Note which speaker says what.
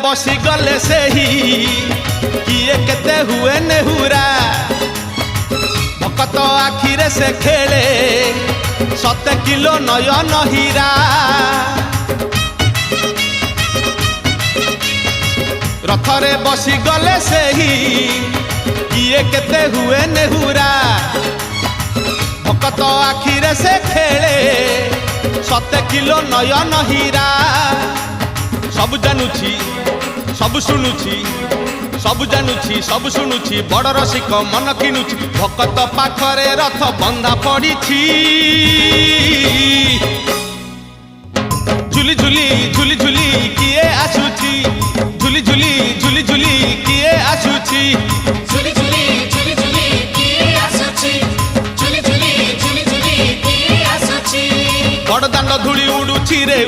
Speaker 1: बसी गले से ही किए केते हुए नेहुरा भकत आखिरे से खेले 7 किलो नयन हीरा रथरे बसी गले से ही किए केते हुए नेहुरा भकत आखिरे से खेले 7 किलो नयन हीरा सब जानुची सब शुणुची सब जानुची सब शुणुची बड़ रसिक मन किणुची भकत पाखरे रथ बंधा पड़ी झुली झुली झुली झुली किए आसुची झुली झुली झुली झुली किए आसुची
Speaker 2: झुली झुली झुली झुली किए आसुची झुली झुली झुली झुली किए आसुची
Speaker 1: बड़ दांड धूली उड़ुची रे